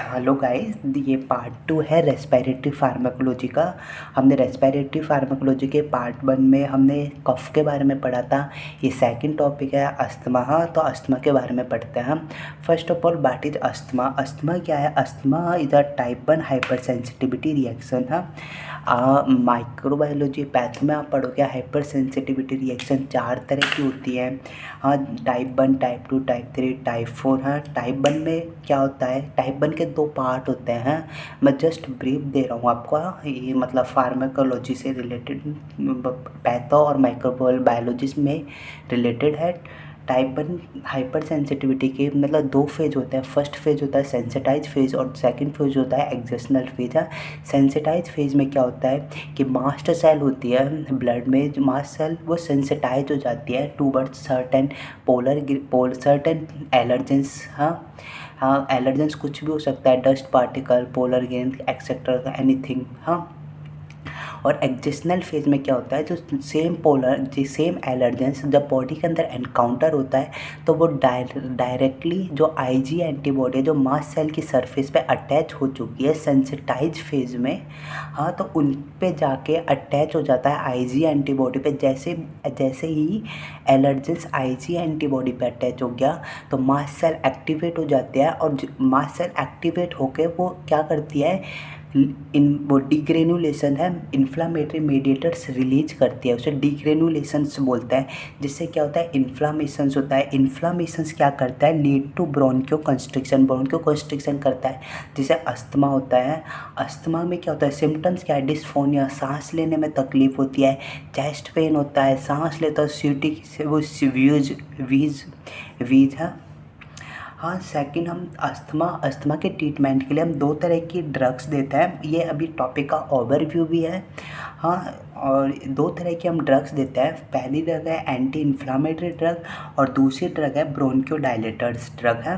Hello guys, ये part 2 है respiratory pharmacology का। हमने रेस्पिरेटरी फार्माकोलॉजी के पार्ट 1 में हमने कफ के बारे में पढ़ा था। ये सेकंड टॉपिक है अस्थमा। हाँ, तो अस्थमा के बारे में पढ़ते हैं हम। फर्स्ट ऑफ ऑल बात इज अस्थमा। अस्थमा क्या है? Asthma is a type 1 hyper sensitivity reaction है। माइक्रोबायोलॉजी पैथ में आप पढ़ोगे हाइपर सेंसिटिविटी रिएक्शन 4 तरह की होती है। हाँ, टाइप 1, टाइप 2, टाइप 3, टाइप 4 है। टाइप 1 में क्या होता है? टाइप 1 के 2 पार्ट होते हैं। मैं जस्ट ब्रीफ दे रहा हूँ आपको। ये मतलब फार्माकोलॉजी से रिलेटेड, पैथो और माइक्रोबायोलॉजी में रिलेटेड है। टाइप 1 हाइपर सेंसिटिविटी के मतलब 2 फेज होते हैं। फर्स्ट फेज होता है सेंसिटाइज फेज और सेकंड फेज होता है एक्जेशनल फेज है। सेंसिटाइज फेज में क्या होता है कि मास्ट सेल होती है ब्लड में, मास्ट सेल वो सेंसिटाइज हो जाती है टूवर्ड्स सर्टेन सर्टेन एलर्जेंस। हाँ, एलर्जेंस कुछ भी हो सकता है, dust particle, polar gain etcetera anything. हाँ, और एक्जेशनल फेज में क्या होता है, जो सेम एलर्जेंस जब बॉडी के अंदर एनकाउंटर होता है तो वो डायरेक्टली जो आईजी एंटीबॉडी है जो मास्ट सेल की सरफेस पे अटैच हो चुकी है सेंसिटाइज फेज में, हाँ, तो उन पे जाके अटैच हो जाता है आईजी एंटीबॉडी पे। जैसे जैसे ही एलर्जेंस आईजी एंटीबॉडी पे अटैच हो गया तो मास्ट सेल एक्टिवेट हो जाती है, और मास्ट सेल एक्टिवेट होके वो क्या करती है, वो डिग्रेनुलेशन है, इन्फ्लामेटरी मेडिएटर्स रिलीज करती है, उसे डिग्रेनुलेशंस बोलते हैं। जिससे क्या होता है, इन्फ्लामेशंस होता है। इन्फ्लामेशंस क्या करता है, लीड टू ब्रोंकियो कंस्ट्रिक्शन करता है, जिसे अस्थमा होता है। अस्थमा में क्या होता है, सिम्टम्स क्या है, डिस्फोनिया, सांस लेने में तकलीफ होती है, चेस्ट पेन होता है, सांस लेता है सीटी से वो वीज वीज वीज है। हाँ, सेकंड हम अस्थमा के ट्रीटमेंट के लिए हम 2 तरह की ड्रग्स देते हैं। ये अभी टॉपिक का ओवरव्यू भी है। हाँ, और 2 तरह की हम ड्रग्स देते हैं। पहली ड्रग है एंटी इन्फ्लामेटरी ड्रग और दूसरी ड्रग है ब्रोंकियोडायलेटर्स ड्रग है।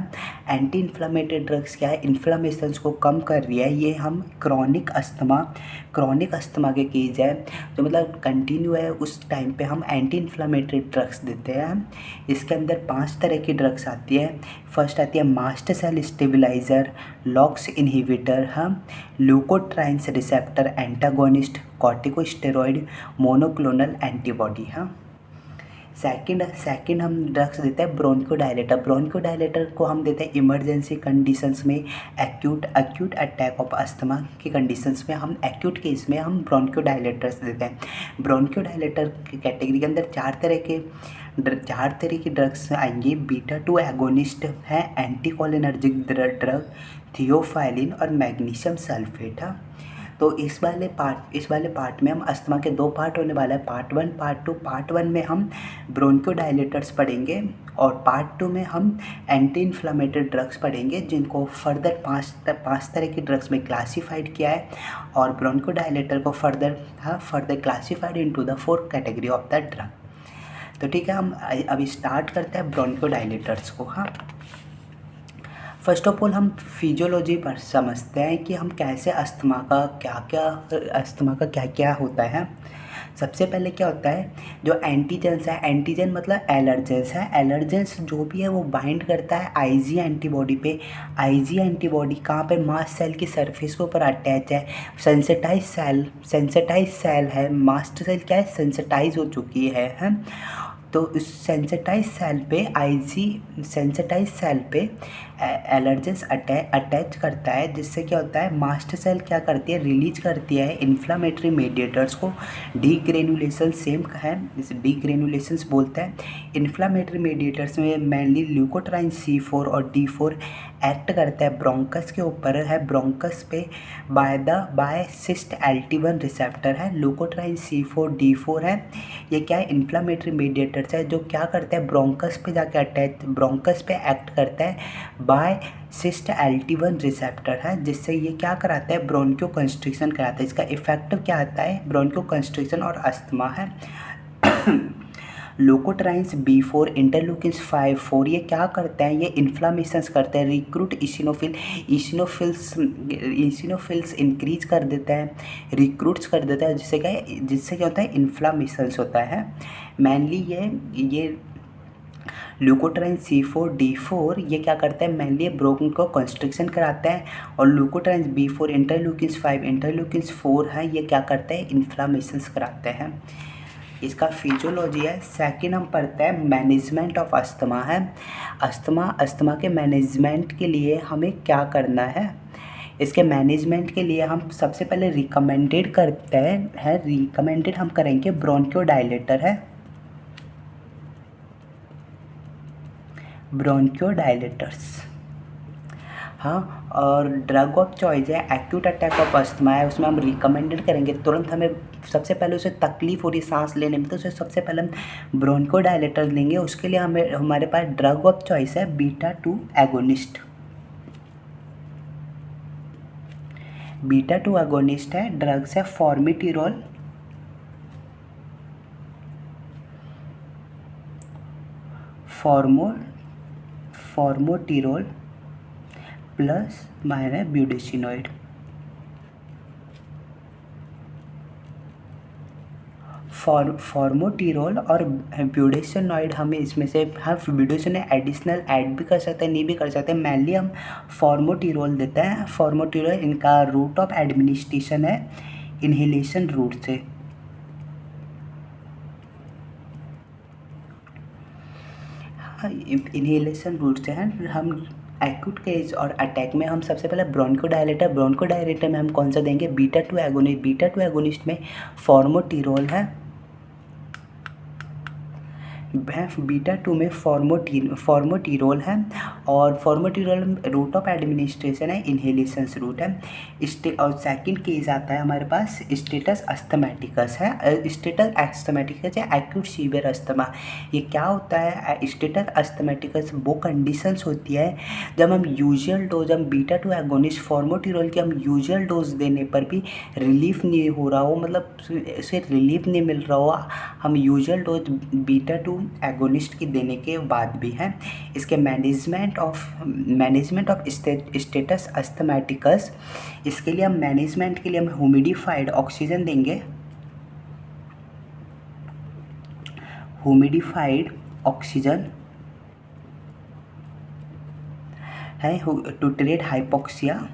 एंटी इन्फ्लामेटरी ड्रग्स क्या है, इन्फ्लामेशंस को कम कर रही है। ये हम क्रॉनिक अस्थमा के केस है जो मतलब कंटिन्यू है, उस टाइम पे हम एंटी इन्फ्लामेटरी ड्रग्स देते हैं। इसके अंदर 5 तरह की ड्रग्स आती है। फर्स्ट आती है mast cell stabiliser, LOX inhibitor, हाँ, leukotrienes receptor antagonist, corticosteroid, monoclonal antibody. हाँ, सेकंड हम ड्रग्स देते हैं ब्रोंकोडायलेटर को हम देते हैं इमरजेंसी कंडीशंस में, एक्यूट अटैक ऑफ अस्थमा की कंडीशंस में हम एक्यूट केस में हम ब्रोंकोडायलेटर्स देते हैं। ब्रोंकोडायलेटर की कैटेगरी के अंदर 4 तरह की ड्रग्स आएंगी। बीटा 2 एगोनिस्ट है, एंटीकोलिनर्जिक ड्रग, थियोफाइलिन और मैग्नीशियम सल्फेट है। तो इस वाले पार्ट में हम अस्थमा के 2 पार्ट होने वाला है, पार्ट 1 पार्ट 2। पार्ट 1 में हम ब्रोंकोडायलेटर्स पढ़ेंगे और पार्ट 2 में हम एंटी इन्फ्लामेटरी ड्रग्स पढ़ेंगे, जिनको फर्दर 5 तरह की ड्रग्स में क्लासीफाइड किया है, और ब्रोंकोडायलेटर को further classified into the 4th category of the drug. तो ठीक है, हम अभी स्टार्ट करते हैं ब्रोंकोडायलेटर्स को। हाँ, फर्स्ट ऑफ ऑल हम फिजियोलॉजी पर समझते हैं कि हम कैसे अस्थमा का क्या क्या होता है। सबसे पहले क्या होता है, जो एंटीजेंस है, एंटीजन मतलब एलर्जेंस है। एलर्जेंस जो भी है वो बाइंड करता है आईजी एंटीबॉडी पे। आईजी एंटीबॉडी कहाँ पे, मास्ट सेल की सरफेस के ऊपर अटैच है। सेंसिटाइज सेल है, मास्ट सेल क्या है, सेंसिटाइज हो चुकी है। तो इस सेंसिटाइज सेल पे एलर्जेंस अटैच करता है, जिससे क्या होता है, मास्ट सेल क्या करती है, रिलीज करती है इन्फ्लामेटरी मेडिएटर्स को। डीग्रेनुलेशन सेम है, इसे डीग्रेनुलेशंस बोलते हैं। इन्फ्लामेटरी मेडिएटर्स में मेनली ल्यूकोट्राइन C4 और D4 एक्ट करता है, ब्रोंकस के ऊपर है, ब्रोंकस पे बाय सिस्ट LT1 रिसेप्टर है। ल्यूकोट्राइन C4 D4 है, ये क्या है, इन्फ्लामेटरी मेडिएटर्स है, जो क्या करता है, ब्रोंकस पे जाके ब्रोंकस पे एक्ट करता है बाय सिस्ट LT1 रिसेप्टर है, जिससे ये क्या कराता है, ब्रोंकियो कंस्ट्रिक्शन कराता है। इसका इफेक्ट क्या आता है, ब्रोंकियो कंस्ट्रिक्शन और अस्थमा है। लुकोट्राइन्स B4 इंटरल्यूकिन्स 5-4 ये क्या करते हैं, ये इन्फ्लामेशंस करते हैं, रिक्रूट इसिनोफिल्स इंक्रीज कर देता है, रिक्रूट्स कर देता है, जिससे क्या होता है, इन्फ्लामेशंस होता है। मेनली ये ल्यूकोट्राइन C4D4 ये क्या करता है, मेनली ब्रोंक को कंस्ट्रिक्शन कराता है, और ल्यूकोट्राइन B4 इंटरल्यूकिन्स 5 इंटरल्यूकिन्स 4 है, ये क्या करते हैं, इन्फ्लामेशंस कराते हैं। इसका फिजियोलॉजी है। सेकंड हम पढ़ते हैं मैनेजमेंट ऑफ अस्थमा है। अस्थमा के मैनेजमेंट के लिए हमें क्या करना है, इसके मैनेजमेंट के लिए हम सबसे पहले रिकमेंडेड करते हैं रिकमेंडेड हम करेंगे ब्रोंकियोडायलेटर है, ब्रोंकियोडायलेटर्स। हाँ, और ड्रग ऑफ चॉइस है एक्यूट अटैक ऑफ अस्थमा है, उसमें हम रिकमेंडेड करेंगे, तुरंत हमें सबसे पहले उसे तकलीफ हो रही सांस लेने में तो उसे सबसे पहले हम ब्रोंकोडायलेटर लेंगे। उसके लिए हमें हमारे पास ड्रग ऑफ चॉइस है बीटा 2 एगोनिस्ट। बीटा 2 एगोनिस्ट है, ड्रग्स है फॉर्मिटिरोल, फॉर्मोटिरोल प्लस माइनस ब्यूडेसिनोइड। फॉर्मोटिरोल और ब्यूडेसिनोइड हमें इसमें से हम ब्यूडेसिनोइड एडिशनल ऐड भी कर सकते हैं, नहीं भी कर सकते, मेनली हम फॉर्मोटिरोल देते हैं। फॉर्मोटिरोल इनका रूट ऑफ एडमिनिस्ट्रेशन है इन्हेलेशन रूट से। हाँ, इन्हेलेशन रूट से है। हम एक्यूट केस और अटैक में हम सबसे पहले ब्रोंकोडायलेटर में हम कौन सा देंगे, बीटा 2 एगोनिस्ट। बीटा 2 एगोनिस्ट में फॉर्मोटिरोल है, बीटा 2 में फॉर्मोटिरोल है, और फॉर्मोटिरोल रूट ऑफ एडमिनिस्ट्रेशन है इन्हेलेशंस रूट है। और सेकंड केस आता है हमारे पास स्टेटस अस्थमैटिकस है। स्टेटस अस्थमैटिकस है एक्यूट सीवियर अस्थमा। ये क्या होता है, स्टेटस अस्थमैटिकस वो कंडीशंस होती है जब हम यूजुअल डोज, हम बीटा 2 एगोनिस्ट फॉर्मोटिरोल के हम यूजुअल डोज देने पर भी रिलीफ नहीं हो रहा हो, मतलब उसे रिलीफ नहीं मिल रहा हो, हम यूजुअल डोज बीटा 2 एगोनिस्ट की देने के बाद भी हैं। इसके मैनेजमेंट ऑफ स्टेटस अस्थमैटिकस, इसके लिए हम मैनेजमेंट के लिए हम ह्यूमिडिफाइड ऑक्सीजन देंगे, ह्यूमिडिफाइड ऑक्सीजन है टू ट्रीट हाइपोक्सिया।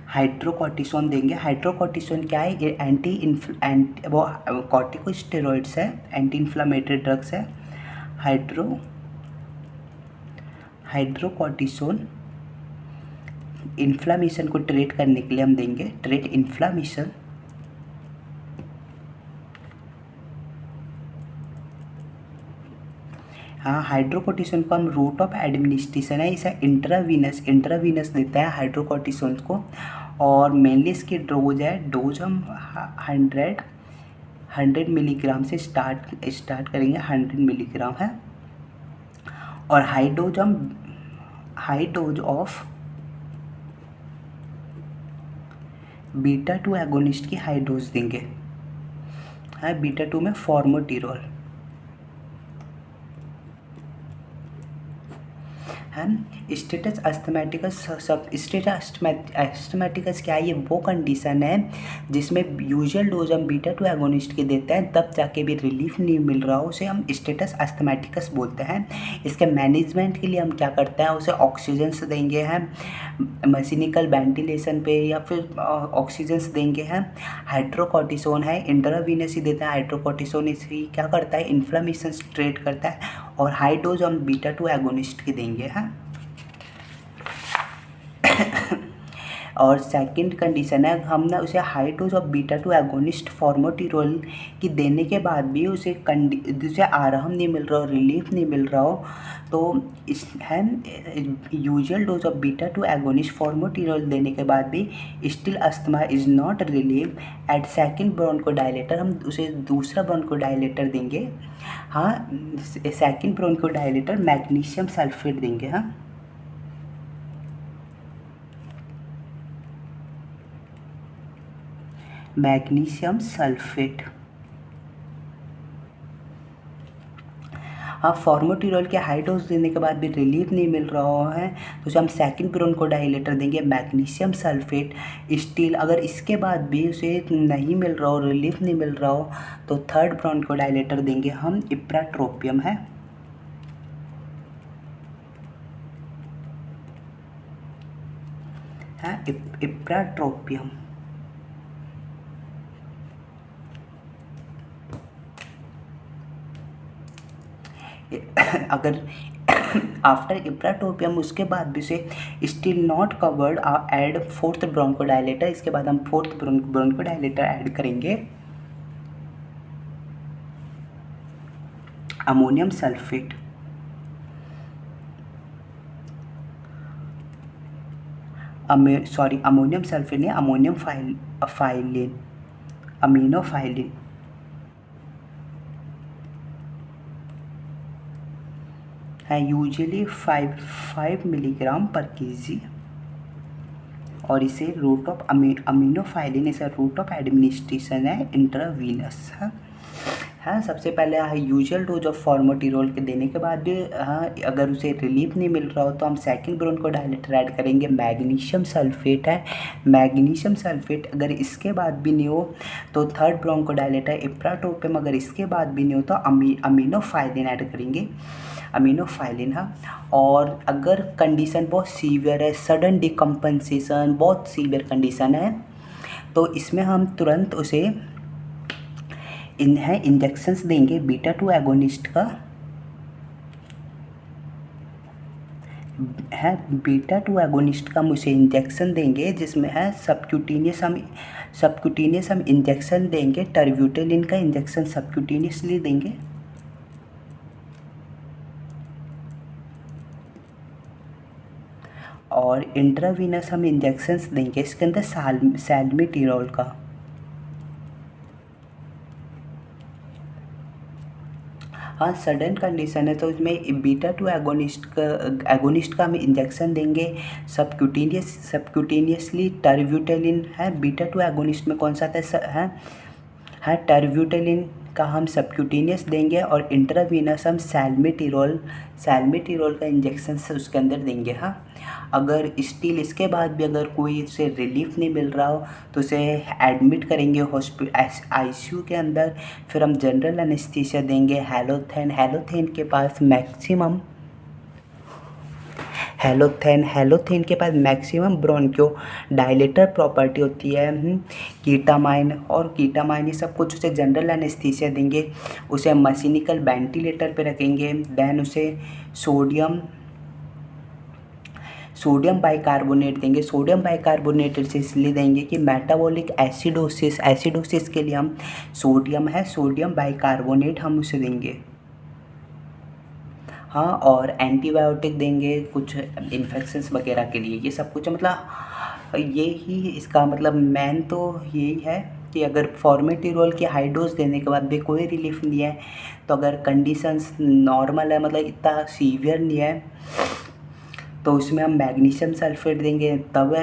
हाइड्रोकॉर्टिसोन देंगे। हाइड्रोकॉर्टिसोन क्या है, ये वो कॉर्टिकोस्टेरॉइड्स है, एंटी इन्फ्लामेटरी ड्रग्स है। हाइड्रोकॉर्टिसोन इन्फ्लामेशन को ट्रीट करने के लिए हम देंगे, ट्रीट इन्फ्लामेशन। हाँ, हाइड्रोकॉर्टिसोन को हम रूट ऑफ एडमिनिस्ट्रेशन है, इसे इंट्रावीनस देता है हाइड्रोकॉर्टिसोन को, और मेनली इसकी डोज हम 100 मिलीग्राम से स्टार्ट करेंगे, 100 मिलीग्राम है, और high dose of beta 2 agonist की हाई डोज देंगे, है बीटा 2 में फॉर्मोटिरोल है। स्टेटस अस्थमैटिकस क्या है, ये वो कंडीशन है जिसमें यूजुअल डोज हम बीटा 2 एगोनिस्ट के देते हैं तब जाके भी रिलीफ नहीं मिल रहा हो, उसे हम स्टेटस अस्थमैटिकस बोलते हैं। इसके मैनेजमेंट के लिए हम क्या करते हैं, उसे ऑक्सीजन्स देंगे हैं मशीनिकल वेंटिलेशन पे, या फिर ऑक्सीजन्स देंगे हैं। हाइड्रोकॉर्टिसोन है इंट्रावीनस ही देते हैं, हाइड्रोकॉर्टिसोन इसी क्या करता है, इन्फ्लामेशन ट्रीट करता है, और हाई डोज हम बीटा 2 एगोनिस्ट के देंगे हैं। और सेकंड कंडीशन है, हम ना उसे high dose of beta 2 agonist formoterol की देने के बाद भी उसे आराम नहीं मिल रहा हो, रिलीफ नहीं मिल रहा हो, तो इस है usual dose of beta 2 agonist formoterol देने के बाद भी still asthma is not relieve at second bronchodilator, हम उसे दूसरा ब्रोंकोडायलेटर देंगे। हाँ, सेकंड ब्रोंकोडायलेटर मैग्नीशियम सल्फेट देंगे। हाँ, मैग्नीशियम सल्फेट। हाँ, फॉर्मोटिरोल के हाई डोज देने के बाद भी रिलीफ नहीं मिल रहा है तो उसे हम सेकंड ब्रोंकोडायलेटर देंगे मैग्नीशियम सल्फेट स्टील। अगर इसके बाद भी उसे नहीं मिल रहा हो, रिलीफ नहीं मिल रहा हो, तो थर्ड ब्रोंकोडायलेटर देंगे हम इप्राट्रोपियम है इप्राट्रोपियम। अगर आफ्टर इप्राटोपियम उसके बाद भी से still not covered, add fourth bronchodilator. इसके बाद हम फोर्थ ब्रोंकोडायलेटर ऐड करेंगे अमोनियम सल्फेट। अमोनियम सल्फेट नहीं, अमोनियम फाइलिन, अमीनोफाइलिन है यूजुअली 5 मिलीग्राम पर केजी। और इसे रूट ऑफ अमीनोफाइलिन इसे रूट ऑफ एडमिनिस्ट्रेशन है इंट्रावीनस। हाँ, सबसे पहले यूजुअल डोज ऑफ फॉर्मोटिरोल के देने के बाद भी अगर उसे रिलीफ नहीं मिल रहा हो तो हम सेकंड ब्रोंकोडायलेटर ऐड करेंगे मैग्नीशियम सल्फेट है, मैग्नीशियम सल्फेट। अगर इसके बाद भी नहीं हो तो थर्ड ब्रोंकोडायलेटर इप्राटोपियम। अगर इसके बाद भी नहीं हो तो अमीनोफाइलिन ऐड करेंगे, अमीनोफाइलिन। हाँ, और अगर कंडीशन बहुत सीवियर है, सडन डिकम्पनसेशन बहुत सीवियर कंडीशन है, तो इसमें हम तुरंत उसे इंजेक्शंस देंगे बीटा-2 एगोनिस्ट का है, बीटा-2 एगोनिस्ट का हम उसे इंजेक्शन देंगे जिसमें है सबक्यूटेनियस हम इंजेक्शन देंगे। टर्ब्यूटेलिन का इंजेक्शन सबक्यूटेनियसली देंगे और इंट्रावीनस हम इंजेक्शंस देंगे इसके अंदर सैल्मीटिरोल का। हाँ, सडन कंडीशन है तो इसमें बीटा-2 एगोनिस्ट का हम इंजेक्शन देंगे सबक्यूटेनियसली। टर्ब्यूटेलिन है बीटा-2 एगोनिस्ट में कौन सा आता है टर्ब्यूटेलिन का हम सबक्यूटेनियस देंगे और इंट्रावीनस हम सैल्मीटिरोल का इंजेक्शन से उसके अंदर देंगे। हाँ, अगर स्टिल इसके बाद भी अगर कोई उसे रिलीफ नहीं मिल रहा हो तो उसे एडमिट करेंगे आईसीयू के अंदर। फिर हम जनरल एनेस्थीसिया देंगे हेलोथेन के पास मैक्सिमम ब्रोंकियो डायलेटर प्रॉपर्टी होती है। कीटामाइन ये सब कुछ उसे जनरल एनेस्थीसिया देंगे, उसे मशीनिकल वेंटिलेटर पे रखेंगे। देन उसे सोडियम बाइकार्बोनेट देंगे। सोडियम बाइकार्बोनेट से इसलिए देंगे कि मेटाबॉलिक एसिडोसिस के लिए हम सोडियम बाइकार्बोनेट हम उसे देंगे। हाँ, और एंटीबायोटिक देंगे कुछ इन्फेक्शंस वगैरह के लिए। ये सब कुछ मतलब ये ही इसका मतलब मेन तो यही है कि अगर फॉर्मेटिरोल की हाई डोज देने के बाद भी कोई रिलीफ नहीं है तो अगर कंडीशंस नॉर्मल है मतलब इतना सीवियर नहीं है तो उसमें हम मैग्नीशियम सल्फेट देंगे, तब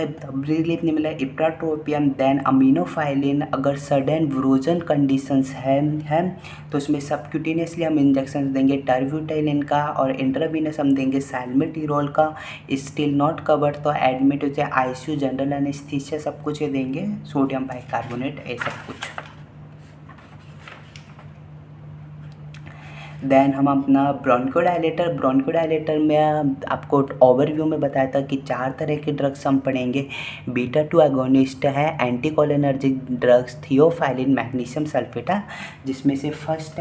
रिलीफ नहीं मिला इप्राट्रोपियम। देन अमीनोफाइलिन। अगर सडन ब्रोजन कंडीशंस हैं तो उसमें सबक्यूटेनियसली हम इंजेक्शन देंगे टर्ब्यूटेलिन का और इंट्रावीनस हम देंगे सैल्मीटिरोल का। स्टिल नॉट कवर्ड तो एडमिट हो जाए आईसीयू, जनरल एनेस्थीसिया सब कुछ ये देंगे, सोडियम बाइकार्बोनेट ये सब कुछ। देन हम अपना ब्रोंकोडायलेटर में आपको ओवरव्यू में बताया था कि 4 तरह के ड्रग्स हम पढ़ेंगे। बीटा-2 एगोनिस्ट है, anticholinergic drugs, theophylline, magnesium sulphate है, जिसमें से फर्स्ट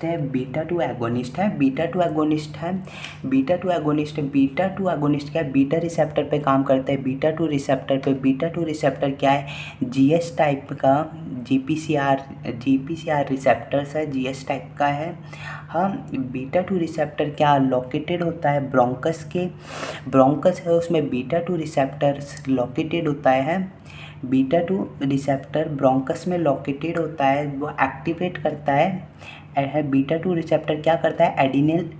है बीटा-2 एगोनिस्ट है। बीटा-2 एगोनिस्ट क्या है, बीटा रिसेप्टर पे काम करता है। बीटा-2 रिसेप्टर क्या है, जीएस टाइप का जीपीसीआर रिसेप्टर्स है, जीएस टाइप का है। हाँ, बीटा-2 रिसेप्टर क्या लोकेटेड होता है ब्रोंकस है, उसमें बीटा-2 रिसेप्टर्स लोकेटेड होता है। बीटा-2 रिसेप्टर ब्रोंकस में लोकेटेड होता है, वो एक्टिवेट करता है है बीटा टू रिसेप्टर क्या करता है,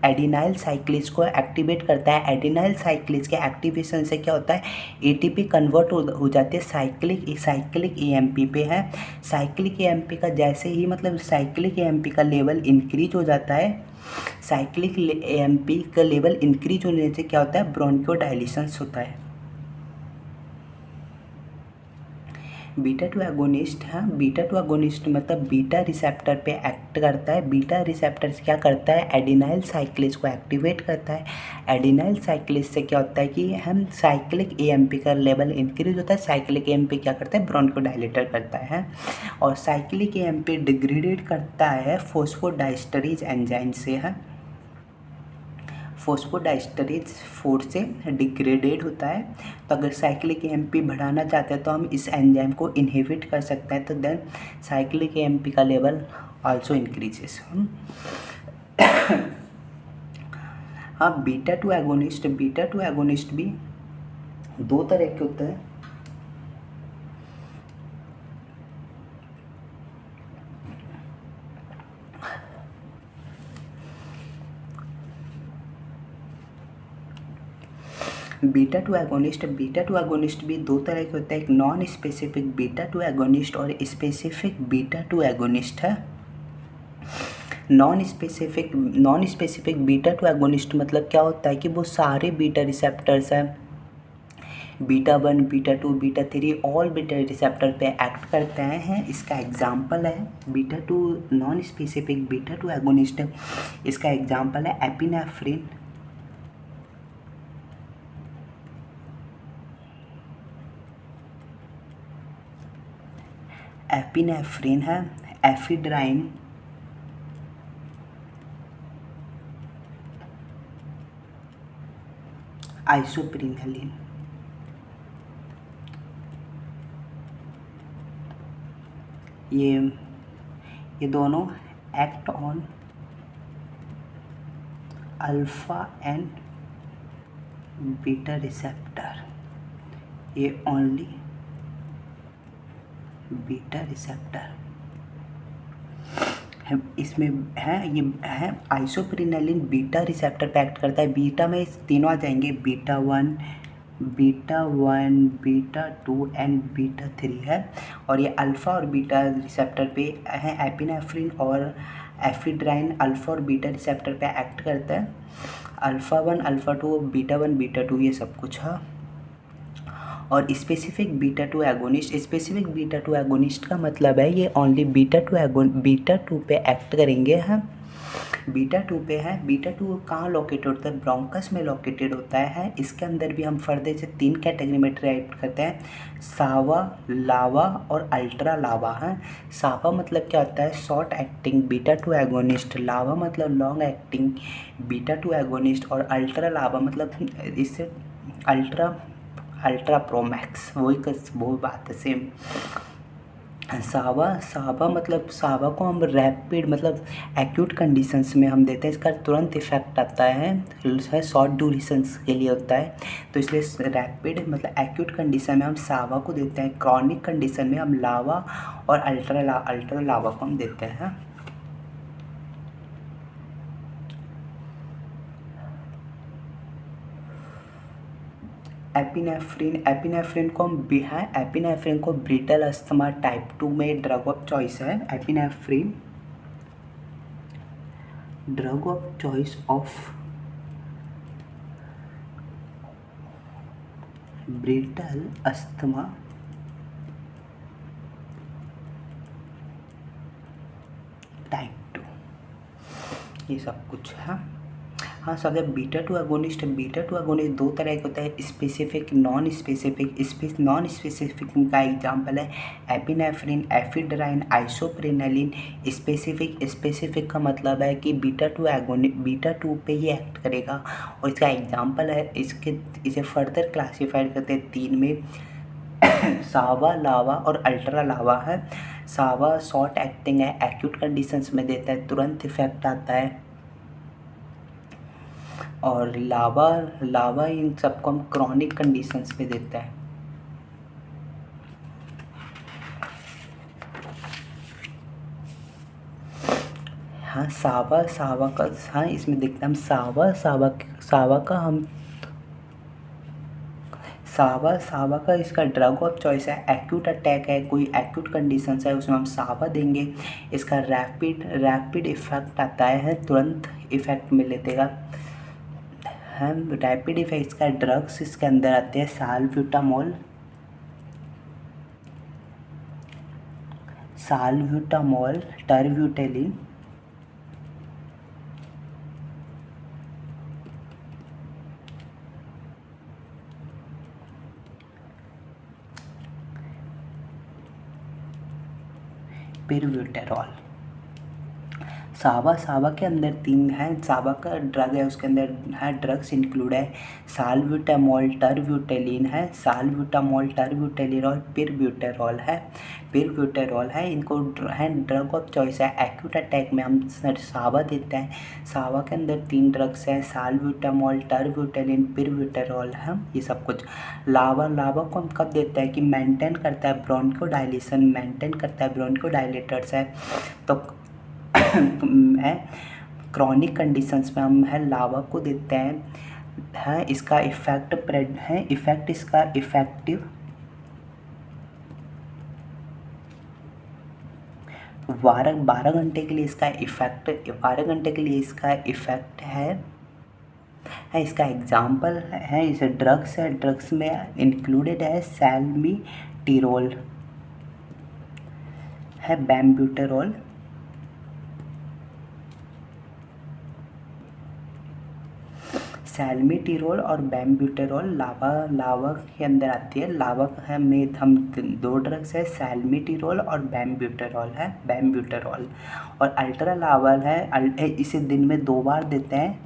एडिनाइल साइक्लिस को एक्टिवेट करता है। एडिनाइल साइक्लिस के एक्टिवेशन से क्या होता है, एटीपी कन्वर्ट हो जाती है साइक्लिक ईएमपी पे है। साइक्लिक ईएमपी का जैसे ही मतलब साइक्लिक ईएमपी का लेवल इंक्रीज हो जाता है, साइक्लिक ईएमपी का लेवल इंक्रीज होने से क्या होता है, ब्रोंकोडायलेशंस होता है। बीटा टू एगोनिस्ट है, बीटा टू एगोनिस्ट मतलब बीटा रिसेप्टर पे एक्ट करता है। बीटा रिसेप्टर क्या करता है, एडिनाइल साइक्लिस को एक्टिवेट करता है। एडिनाइल साइक्लिस से क्या होता है कि हम साइक्लिक एएमपी का लेवल इंक्रीज होता है। साइक्लिक एएमपी क्या करता है, ब्रोंकोडायलेटर करता है। और साइक्लिक एएमपी डिग्रेडेड करता है फॉस्फोडाइस्टरेज एंजाइम से है। फॉस्फोडाइस्टरेज 4 से डिग्रेडेड होता है। तो अगर साइक्लिक एएमपी बढ़ाना चाहते हैं तो हम इस एंजाइम को इनहिबिट कर सकते हैं, तो देन साइक्लिक एएमपी का लेवल आल्सो इंक्रीजेस। हाँ, बीटा टू एगोनिस्ट भी दो तरह के होते हैं। बीटा टू एगोनिस्ट भी दो तरह के होते हैं, एक non specific beta two agonist और स्पेसिफिक बीटा टू एगोनिस्ट है। Non specific beta two agonist मतलब क्या होता है कि वो सारे बीटा रिसेप्टर्स हैं, beta 1 beta 2 beta 3 all beta receptor पे एक्ट करते हैं। इसका एग्जांपल है beta two non specific beta two agonist, इसका एग्जांपल है एपिनेफ्रिन, है, एफिड्राइन, आइसोप्रिनलिन। ये दोनों act on alpha and beta receptor, ये ओनली बीटा रिसेप्टर है। इसमें है ये है आइसोप्रिनलिन बीटा रिसेप्टर पे एक्ट करता है। बीटा में तीनों आ जाएंगे, बीटा 1 बीटा 2 एंड बीटा 3 है। और ये अल्फ़ा और बीटा रिसेप्टर पे है, एपिनेफ्रिन और एफिड्राइन अल्फ़ा और बीटा रिसेप्टर पे एक्ट करता है। अल्फ़ा 1 अल्फ़ा 2 बीटा 1 बीटा 2 ये सब कुछ है। और स्पेसिफिक बीटा टू एगोनिस्ट का मतलब है ये ओनली बीटा टू पे एक्ट करेंगे हम। बीटा 2 पे है। बीटा 2 कहाँ लोकेटेड होता है, ब्रोंकस में लोकेटेड होता है। इसके अंदर भी हम फर्दर से 3 कैटेगरी में डिवाइड करते हैं, सावा, लावा और अल्ट्रा लावा है। सावा मतलब क्या होता है, short acting beta two agonist. LABA मतलब long acting beta two agonist. और अल्ट्रा लावा मतलब इससे अल्ट्रा प्रो मैक्स, वो बात है सेम। सावा मतलब सावा को हम रैपिड मतलब एक्यूट कंडीशंस में हम देते हैं, इसका तुरंत इफेक्ट आता है, शॉर्ट ड्यूरेशंस के लिए होता है। तो इसलिए रैपिड मतलब एक्यूट कंडीशन में हम सावा को देते हैं, क्रॉनिक कंडीशन में हम लावा और अल्ट्रा लावा को हम देते हैं। एपिनेफ्रिन को ब्रिटल अस्थमा टाइप 2 में ड्रग ऑफ चॉइस है। Epinephrine drug of choice of brittle asthma type 2, ये सब कुछ है। हाँ सब बीटा टू एगोनिस्ट दो तरह के होता है, स्पेसिफिक नॉन स्पेसिफिक का एग्जांपल है एपिनेफ्रिन, एफिड्राइन, आइसोप्रिनलिन। स्पेसिफिक का मतलब है कि बीटा टू पे ही एक्ट करेगा। और इसका एग्जांपल है, इसे फर्दर क्लासीफाइड करते हैं 3 में, सावा, लावा और अल्ट्रा लावा है। सावा शॉर्ट एक्टिंग है, एक्यूट कंडीशंस में देता है, तुरंत इफेक्ट आता है। और लावा इन सबको हम क्रॉनिक कंडीशंस पे देते हैं। हाँ सावा सावा का, हाँ इसमें देखते हैं हम सावा सावा सावा का हम सावा सावा का इसका ड्रग ऑफ चॉइस है, एक्यूट अटैक है, कोई एक्यूट कंडीशंस है उसमें हम सावा देंगे। इसका रैपिड रैपिड इफेक्ट आता है, तुरंत इफेक्ट में लेतेगा। हम रैपिड इफेक्ट का ड्रग्स इसके अंदर आते हैं साल्ब्यूटामोल, साल्ब्यूटामोल, टर्ब्यूटेलिन, पिरब्यूटेरॉल। सावा सावा के अंदर तीन है, सावा का ड्रग है उसके अंदर है ड्रग्स इंक्लूड है, साल्ब्यूटामोल, टर्ब्यूटेलिन है, साल्ब्यूटामोल, टर्ब्यूटेलिन और पिरब्यूटेरॉल है, पिरब्यूटेरॉल है। इनको है ड्रग ऑफ चॉइस है, एक्यूट अटैक में हम सावा देते हैं। सावा के अंदर तीन ड्रग्स हैं, साल्ब्यूटामोल, टर्ब्यूटेलिन, पिरब्यूटेरॉल है, ये सब कुछ। लावा लावा को हम कब देते हैं कि मेंटेन करता है ब्रोंकोडायलेशन, मेंटेन करता है ब्रोंकोडायलेटर्स है, तो है क्रॉनिक कंडीशंस में हम है लावा को देते हैं। है इसका इफेक्ट है, इफेक्ट इसका इफेक्टिव 12 घंटे के लिए इसका इफेक्ट, 12 घंटे के लिए इसका इफेक्ट है इसका एग्जाम्पल है इसे ड्रग्स है, ड्रग्स में इंक्लूडेड है सैल्मीटिरोल, है बैम्ब्यूटेरॉल, सैल्मीटिरोल और बैम्ब्यूटेरॉल लावा लावा के अंदर आती है। लावा है में हम दो ड्रग्स है, सैल्मीटिरोल और बैम्ब्यूटेरॉल है, बैम्ब्यूटेरॉल। और अल्ट्रा लावा है, इसे दिन में 2 बार देते हैं,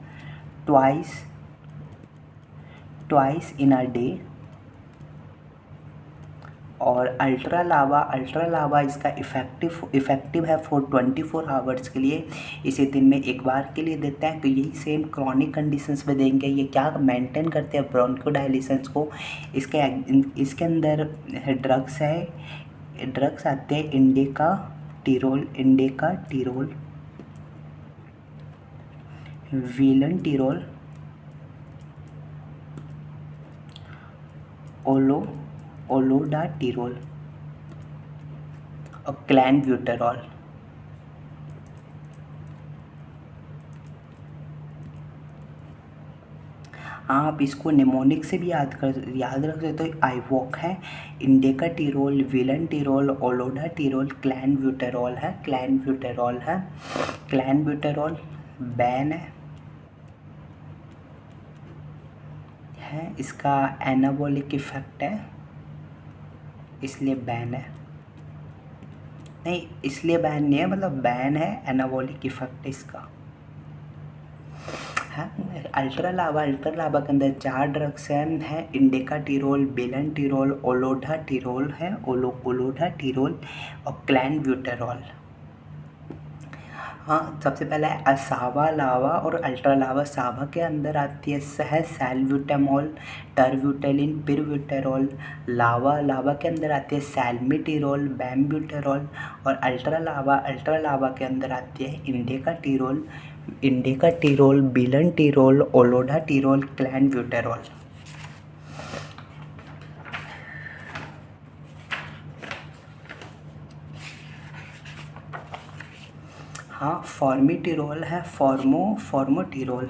ट्वाइस इन अ डे। और अल्ट्रा लावा इसका इफ़ेक्टिव है फॉर 24 आवर्स के लिए, इसे दिन में 1 बार के लिए देते हैं। तो यही सेम क्रॉनिक कंडीशंस में देंगे। ये क्या मेंटेन करते हैं ब्रोंकोडायलेशंस को। इसके अंदर ड्रग्स है, ड्रग्स आते हैं इंडिका टिरोल, विलेंटिरोल, ओलोडाटिरोल और क्लैंब्यूटेरॉल। आप इसको निमोनिक से भी याद रख सकते हो। आइवॉक है, इंडिकाटिरोल, विलेंटिरोल, ओलोडाटिरोल, क्लैंब्यूटेरॉल है, क्लैंब्यूटेरॉल बैन है, इसका एनाबॉलिक इफेक्ट है इसलिए बैन है, नहीं इसलिए बैन नहीं है, मतलब बैन है, एनाबॉलिक इफेक्ट है इसका। हाँ अल्ट्रा लावा के अंदर 4 ड्रग्स हैं, इंडिकाटिरोल, विलेंटिरोल, ओलोडाटिरोल है, ओलोडाटिरोल और क्लैंब्यूटेरॉल। हाँ सबसे पहला है सावा लावा और अल्ट्रा लावा। सावा के अंदर आती है सैल्ब्यूटामोल, टर्ब्यूटेलिन, पिरब्यूटेरॉल। लावा के अंदर आती है सैल्मीटिरोल, बैम्ब्यूटेरॉल। और अल्ट्रा लावा के अंदर आती है इंडिकाटिरोल, विलेंटिरोल, ओलोडाटिरोल, क्लैंब्यूटेरॉल। हाँ फॉर्मिटिरोल है, फॉर्मोटिरोल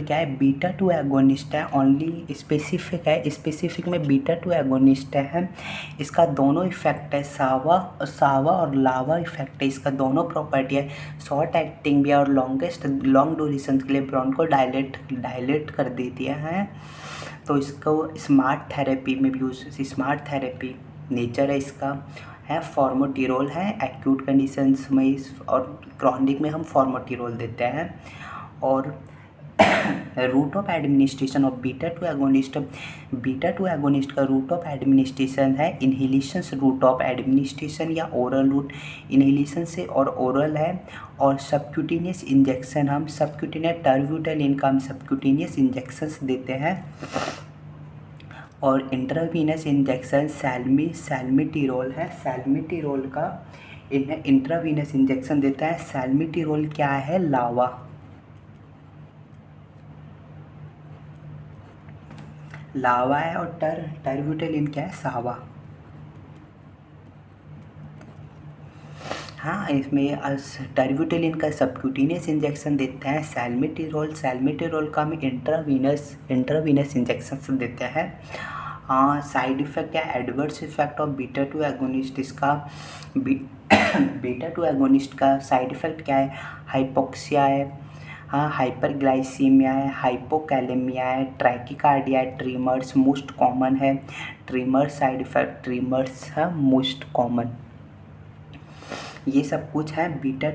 क्या है, बीटा 2 एगोनिस्ट है, ओनली स्पेसिफिक में बीटा 2 एगोनिस्ट है। इसका दोनों इफेक्ट है, सावा और लावा इफेक्ट है, इसका दोनों प्रॉपर्टी है, शॉर्ट एक्टिंग भी है और लॉन्ग ड्यूरेशन के लिए ब्रोंको डायलेट कर देती है। तो इसको स्मार्ट थेरेपी में भी यूज, स्मार्ट थेरेपी नेचर है इसका। है फॉर्मोटिरोल है एक्यूट कंडीशंस में, और क्रॉनिक में हम फॉर्मोटिरोल देते हैं। और route of administration of beta 2 agonist का रूट ऑफ एडमिनिस्ट्रेशन है इनहेलेशंस रूट ऑफ एडमिनिस्ट्रेशन या ओरल रूट, इनहेलेशन से और ओरल है। और सबक्यूटेनियस इंजेक्शन हम सबक्यूटेनियस टर्ब्यूटेलिन का हम सबक्यूटेनियस इंजेक्शंस देते हैं। और इंट्रावीनस इंजेक्शन सैल्मिटीरोल है। सैल्मिटीरोल का इन्हें इंट्रावीनस इंजेक्शन देता है। सैल्मिटीरोल क्या है? लावा। लावा है। और टर्ब्यूटेलिन क्या है? सावा। हाँ, इसमें टर्ब्यूटेलिन का सबक्यूटेनियस इंजेक्शन देते हैं। सैल्मिटीरोल का हम इंट्रावीनस इंजेक्शन देते हैं। हाँ, साइड इफ़ेक्ट या adverse effect of beta two agonist. इसका बीटा टू एगोनिस्ट का साइड इफ़ेक्ट क्या है? हाइपोक्सिया है, हाँ, हाइपरग्लाइसीमिया है, हाइपोकैलेमिया है, ट्रैकिकार्डिया है, ट्रीमर्स मोस्ट कॉमन है। ट्रीमर्स साइड इफ़ेक्ट, ट्रीमर्स है मोस्ट कॉमन। ये सब कुछ है बीटा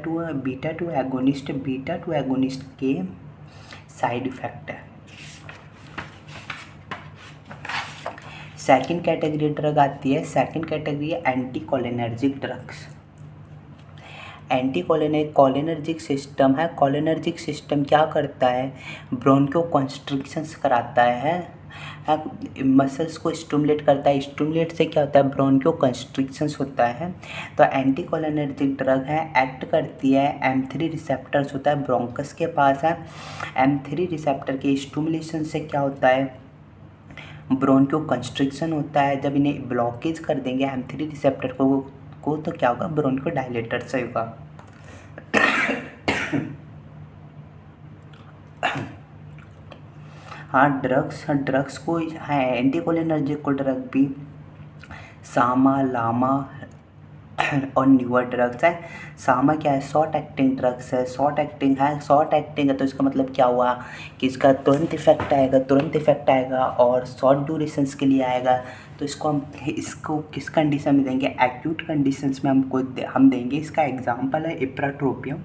टू एगोनिस्ट के साइड इफ़ेक्ट है। सेकंड कैटेगरी ड्रग आती है। सेकंड कैटेगरी है एंटीकोलिनर्जिक ड्रग्स। कोलिनर्जिक सिस्टम है। कोलिनर्जिक सिस्टम क्या करता है? ब्रोंको कॉन्स्ट्रिक्शंस कराता है, मसल्स को स्टिमुलेट करता है। स्टिमुलेट से क्या होता है? ब्रोंको कंस्ट्रिक्शंस होता है। तो एंटीकोलिनर्जिक ड्रग है, एक्ट करती है M3 रिसेप्टर्स होता है ब्रोंकस के पास है। M3 रिसेप्टर के स्टिमुलेशन से क्या होता है? ब्रोंको कंस्ट्रिक्शन होता है। जब इन्हें ब्लॉकेज कर देंगे M3 रिसेप्टर को तो क्या होगा? ब्रोंको डायलेटर से होगा। हाँ, ड्रग्स को, हाँ, एंटीकोलिनर्जिक को ड्रग भी सामा, लामा और न्यूअर ड्रग्स है। सामा क्या है? शॉर्ट एक्टिंग ड्रग्स है। शॉर्ट एक्टिंग है तो इसका मतलब क्या हुआ कि इसका तुरंत इफेक्ट आएगा और शॉर्ट ड्यूरेशंस के लिए आएगा। तो इसको किस कंडीशन में देंगे? एक्यूट कंडीशंस में हम देंगे। इसका एग्जांपल है इप्राट्रोपियम।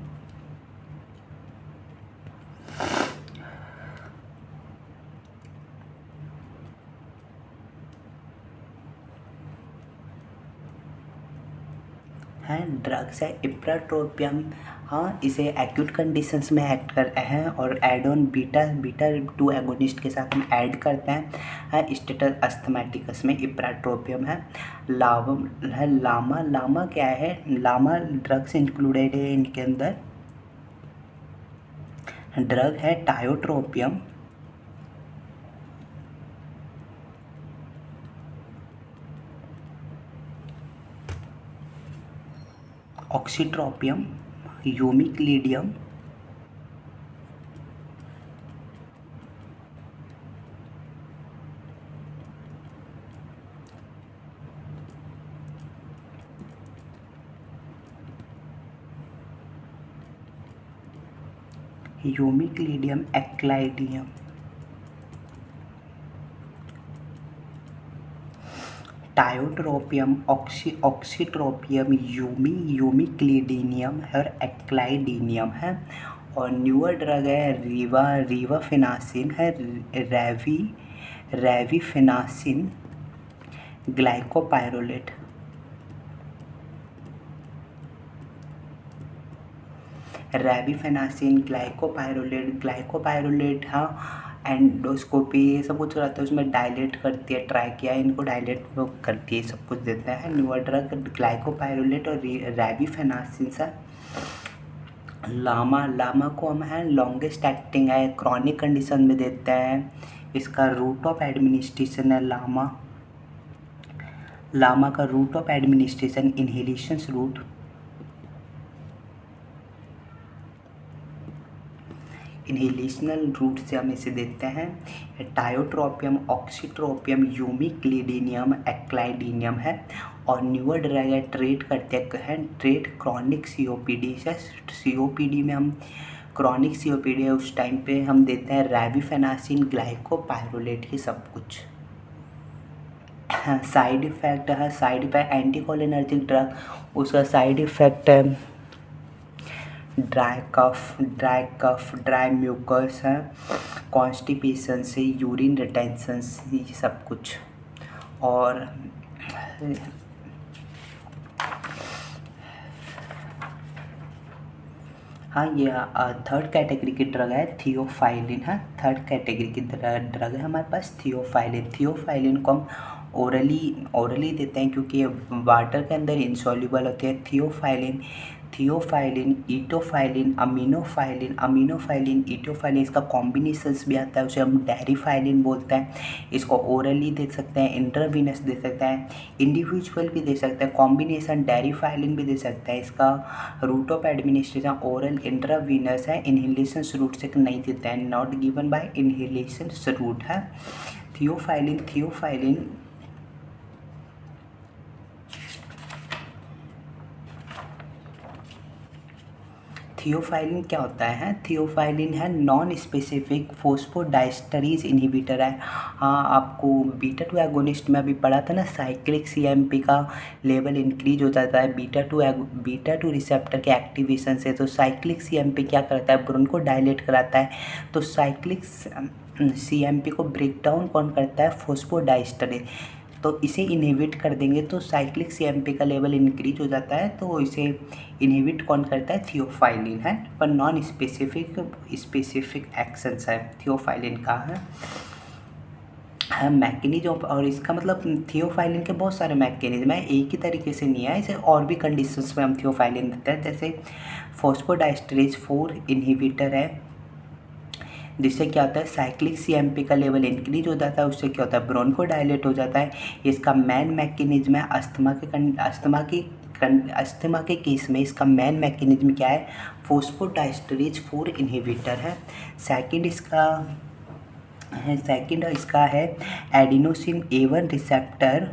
है ड्रग्स है इप्राट्रोपियम। हाँ, इसे एक्यूट कंडीशंस में एक्ट करते हैं और add on beta two agonist के साथ हम ऐड करते हैं। स्टेटस अस्थमैटिकस में इप्राट्रोपियम है। लामा क्या है? लामा ड्रग्स इंक्लूडेड है इनके अंदर। ड्रग है टायोट्रोपियम, ऑक्सीट्रोपियम, यूमिक्लिडियम, एक्लाइडियम, टायोट्रोपियम, ऑक्सीट्रोपियम, यूमिक्लिडीनियम और एक्लाइडीनियम है। और न्यूअर ड्रग है रीवाफेनासिन है, रेविफेनासिन ग्लाइकोपाइरोलेट। रेविफेनासिन ग्लाइकोपाइरोलेट, हाँ, एंडोस्कोपी ये सब कुछ रहता है उसमें डायलेट करती है, ट्रैकिया इनको डायलेट करती है, सब कुछ देता है। न्यूअर ड्रग ग्लाइकोपाइरोलेट और रेविफेनासिन सा। लामा को हम है लॉन्गेस्ट एक्टिंग है, क्रॉनिक कंडीशन में देते हैं। इसका रूट ऑफ एडमिनिस्ट्रेशन है लामा का route of administration inhalation route. Inhalational route से हम इसे देते हैं। टायोट्रोपियम, ऑक्सीट्रोपियम, यूमिक्लिडीनियम, एक्लाइडीनियम है। और न्यूअर ड्रग है ट्रेट क्रॉनिक सीओपीडी से। सीओपीडी में हम क्रॉनिक सीओपीडी है उस टाइम पे हम देते हैं रेविफेनासिन ग्लाइकोपाइरोलेट ही सब कुछ। साइड इफ़ेक्ट एंटीकोलिनर्जिक ड्रग, उसका साइड इफ़ेक्ट है ड्राई कफ, ड्राई म्यूकस है, कॉन्स्टिपेशन से, यूरिन रिटेंशन, ये सब कुछ। और हाँ, ये थर्ड कैटेगरी की ड्रग है थियोफाइलिन। हाँ, थर्ड कैटेगरी की ड्रग है हमारे पास थियोफाइलिन। थियोफाइलिन को हम ओरली देते हैं क्योंकि ये वाटर के अंदर इंसॉल्युबल होते हैं। थियोफाइलिन, इटोफाइलिन, अमीनोफाइलिन, इटोफाइलिन, इसका कॉम्बिनेशंस भी आता है, उसे हम डेरिफाइलिन बोलते हैं। इसको ओरली दे सकते हैं, इंट्रावीनस दे सकते हैं, इंडिविजुअल भी दे सकते हैं, कॉम्बिनेशन डेरिफाइलिन भी दे सकते हैं। इसका route of administration oral intravenous है, इनहेलेशन रूट से नहीं देते हैं, not given by inhalation route है। थियोफाइलिन थियोफाइलिन क्या होता है? थियोफाइलिन है नॉन स्पेसिफिक फोस्फोडाइस्टरीज इनहिबिटर है। हाँ, आपको बीटा टू एगोनिस्ट में अभी पढ़ा था ना, साइक्लिक सीएमपी का लेवल इंक्रीज हो जाता है बीटा टू रिसेप्टर के एक्टिवेशन से। तो साइक्लिक सीएमपी क्या करता है? ब्रोंको डायलेट कराता है। तो साइक्लिक सीएमपी को ब्रेक डाउन कौन करता है? फोस्फोडाइस्टरेज। तो इसे इनहिबिट कर देंगे तो साइक्लिक सीएमपी का लेवल इंक्रीज हो जाता है। तो इसे इनहिबिट कौन करता है? थियोफाइलिन है, पर नॉन स्पेसिफिक एक्शंस है थियोफाइलिन का है मैकेनिज्म। और इसका मतलब थियोफाइलिन के बहुत सारे मैकेनिज्म है, एक ही तरीके से नहीं है, इसे और भी कंडीशंस में हम थियोफाइलिन देते हैं। जैसे फोस्फोडाइस्टरेज 4 इनहिबिटर है, जिससे क्या होता है? साइक्लिक सीएमपी का लेवल इंक्रीज हो जाता है, उससे क्या होता है? ब्रोंको डायलेट हो जाता है। इसका मेन मैकेनिज्म है अस्थमा के केस में इसका मेन मैकेनिज्म क्या है? फोस्फोडाइस्टरेज 4 इनहिबिटर है। सेकंड इसका है एडिनोसिन A1 रिसेप्टर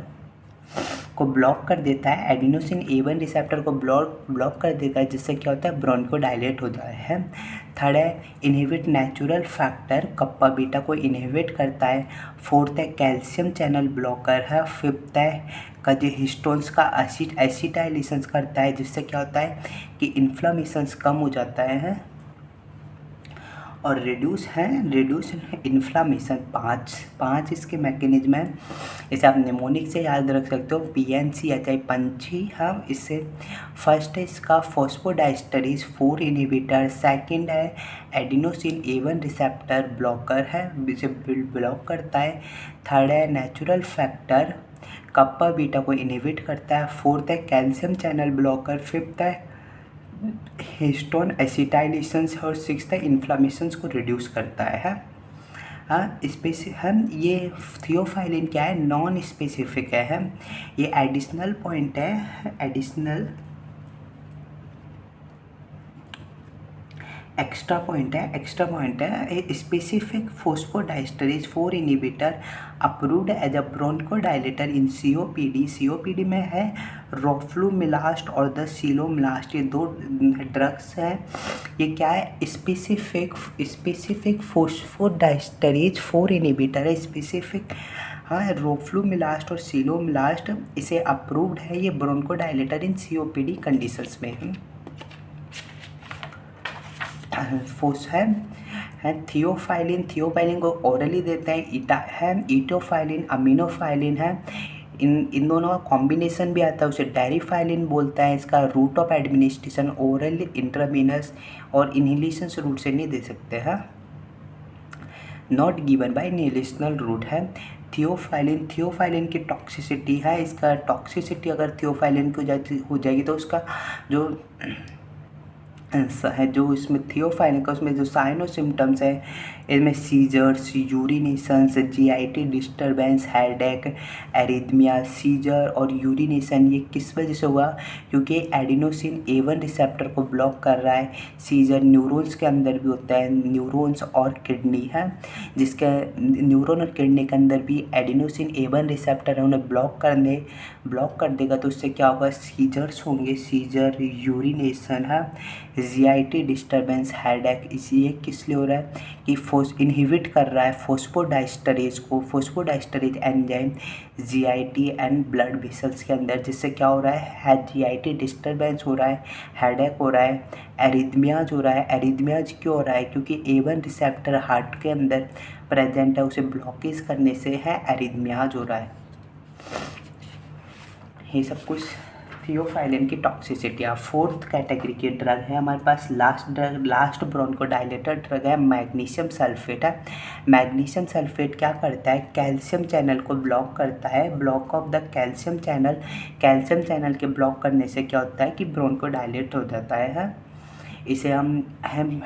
को ब्लॉक कर देता है। एडिनोसिन A1 रिसेप्टर को ब्लॉक कर देता है, जिससे क्या होता है? ब्रोंको डायलेट हो जाता है। थर्ड है inhibit natural factor kappa beta को इनहिबिट करता है। फोर्थ है कैल्शियम चैनल ब्लॉकर है। फिफ्थ है हिस्टोन्स का एसिटाइलेशन करता है, जिससे क्या होता है कि इन्फ्लामेशंस कम हो जाता है और रिड्यूस इन्फ्लामेशन। पाँच इसके मैकेनिज्म है। इसे आप निमोनिक से याद रख सकते हो, PNCHI पंछी। हम इससे फर्स्ट है इसका फोस्फोडाइस्टरेज 4 इनहिबिटर। सेकंड है एडिनोसिन A1 रिसेप्टर ब्लॉकर है, इसे ब्लॉक करता है। थर्ड है नेचुरल फैक्टर कप्पा बीटा को इनहिबिट करता है। फोर्थ है कैल्शियम चैनल ब्लॉकर। फिफ्थ है हिस्टोन एसिटाइलेशन और सिक्स्थ है इन्फ्लामेशंस को रिड्यूस करता है। हाँ, ये थियोफाइलिन क्या है? नॉन स्पेसिफिक है। ये एडिशनल पॉइंट है, एक्स्ट्रा पॉइंट है specific phosphodiesterase 4 inhibitor approved as a bronchodilator in COPD में है रोफ्लुमिलास्ट और द सिलोमिलास्ट, ये दो ड्रग्स हैं। ये क्या है? स्पेसिफिक फोस्फोडाइस्टरेज 4 इनहिबिटर है, स्पेसिफिक। हाँ, रोफ्लुमिलास्ट और सिलोमिलास्ट इसे अप्रूव्ड है, ये ब्रोंकोडायलेटर इन COPD कंडीशंस में है। थियोफाइलिन को ओरली देते हैं। इटोफाइलिन, अमीनोफाइलिन है, इन दोनों का कॉम्बिनेशन भी आता है, उसे डेरिफाइलिन बोलता है। इसका route of administration oral intravenous और इनहेलेशन रूट से नहीं दे सकते हैं, not given by inhalational route है। थियोफाइलिन की टॉक्सिसिटी है, इसका टॉक्सिसिटी अगर थियोफाइलिन की हो जाएगी तो उसका जो है, जो इसमें थियोफाइलिन का उसमें जो साइनो सिम्टम्स है, इनमें seizures, urinations, GIT disturbance, headache, arrhythmia, seizure और यूरिनेशन। ये किस वजह से हुआ? क्योंकि एडिनोसिन A1 रिसेप्टर को ब्लॉक कर रहा है। सीजर न्यूरॉन्स के अंदर भी होता है, न्यूरॉन्स और किडनी है, जिसके न्यूरॉन और किडनी के अंदर भी एडिनोसिन A1 रिसेप्टर है, उन्हें ब्लॉक कर देगा तो उससे क्या होगा? सीजर्स होंगे, सीजर, यूरिनेशन है, GIT डिस्टर्बेंस, हेडेक। ये किस लिए हो रहा है कि इनहिबिट कर रहा है phosphodiesterase enzyme GIT and blood vessels के अंदर, जिससे क्या हो रहा है? GIT डिस्टर्बेंस हो रहा है, हेडेक हो रहा है, एरिथमियाज हो रहा है। एरिथमियाज क्यों हो रहा है? क्योंकि A1 रिसेप्टर हार्ट के अंदर प्रेजेंट है, उसे ब्लॉकेज करने से है एरिथमियाज हो रहा है। ये सब कुछ थियोफाइलिन की टॉक्सिसिटी। अब फोर्थ कैटेगरी के ड्रग है हमारे पास, लास्ट ब्रोंकोडायलेटर ड्रग है मैग्नीशियम सल्फेट है। मैग्नीशियम सल्फेट क्या करता है, कैल्शियम चैनल को ब्लॉक करता है। Block of the calcium channel के ब्लॉक करने से क्या होता है कि ब्रोंकोडायलेट हो जाता है। इसे हम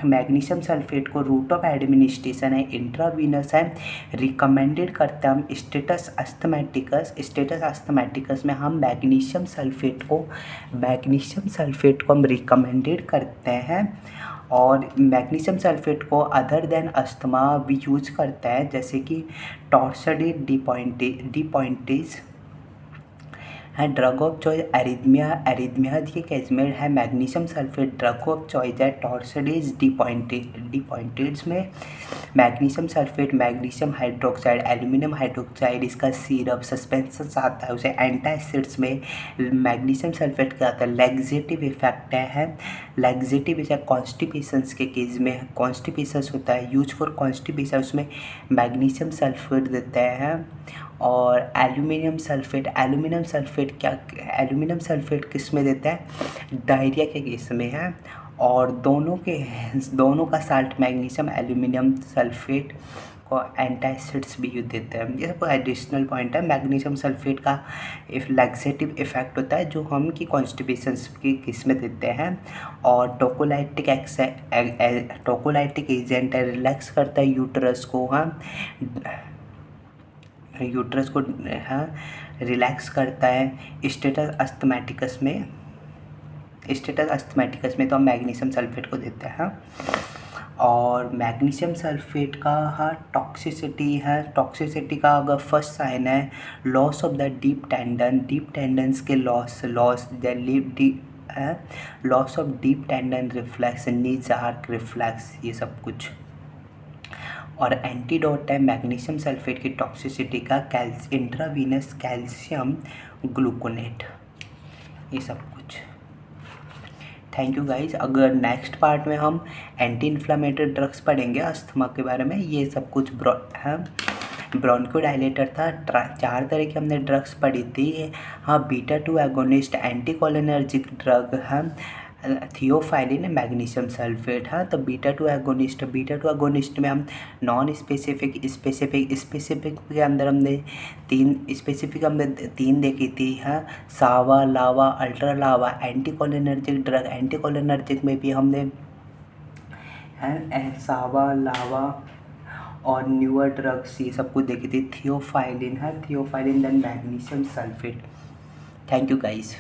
मैग्नीशियम सल्फेट को रूट ऑफ एडमिनिस्ट्रेशन है, इंट्रावीनस है, रिकमेंडेड करते हैं हम स्टेटस अस्थमैटिकस में हम मैग्नीशियम सल्फेट को हम रिकमेंडेड करते हैं। और मैग्नीशियम सल्फेट को अदर देन अस्थमा भी यूज करता है, जैसे कि टॉर्सडेट डिपॉइंटेज है ड्रग ऑफ चॉइस। एरिथमिया के केस में है magnesium sulphate drug of choice है। टॉर्सडेज डिपॉइंटेड्स में magnesium sulphate, magnesium hydroxide, aluminium hydroxide, इसका सिरप सस्पेंशन आता है उसे। एंटासिड्स में मैग्नीशियम सल्फेट क्या आता है, लैक्सेटिव इफेक्ट है। लैक्सेटिव इफेक्ट कॉन्स्टिपेशंस के केस में, कॉन्स्टिपेशंस होता है यूज फॉर कॉन्स्टिपेशन, उसमें मैग्नीशियम सल्फेट देते हैं। और एल्यूमिनियम सल्फेट किस में देता है, डायरिया के केस में है। और दोनों का साल्ट मैग्नीशियम एल्यूमिनियम सल्फेट को एंटासिड्स भी देते हैं। ये सब एडिशनल पॉइंट है। मैग्नीशियम सल्फेट का लैक्सेटिव इफेक्ट होता है जो हम की कॉन्स्टिपेशंस की केस में देते हैं। और टोकोलाइटिक एजेंट है, रिलैक्स करता है यूट्रस को, रिलैक्स करता है। स्टेटस अस्थमैटिकस में तो हम मैग्नीशियम सल्फेट को देते हैं। और मैग्नीशियम सल्फेट का टॉक्सिसिटी का अगर फर्स्ट साइन है loss of the deep tendons के loss of deep tendon reflex, knees arc reflex, ये सब कुछ। और एंटीडोट है मैग्नीशियम सल्फेट की टॉक्सिसिटी का इंट्रावीनस कैल्शियम ग्लूकोनेट, ये सब कुछ। Thank you guys. अगर नेक्स्ट पार्ट में हम एंटी इन्फ्लामेटरी ड्रग्स पढ़ेंगे अस्थमा के बारे में, ये सब कुछ ब्रोंकोडायलेटर था। 4 तरह की हमने ड्रग्स पढ़ी थी। बीटा-2 एगोनिस्ट, एंटीकोलिनर्जिक ड्रग है थियोफाइलिन, मैग्नीशियम सल्फेट। तो बीटा-2 एगोनिस्ट में हम नॉन स्पेसिफिक के अंदर हमने 3 देखी थी। सावा, लावा, अल्ट्रा लावा। एंटीकोलिनर्जिक ड्रग, एंटीकोलिनर्जिक में भी हमने सावा, लावा और न्यूअर ड्रग्स, ये सब कुछ देखी थी। Theophylline then magnesium sulphate. Thank you guys.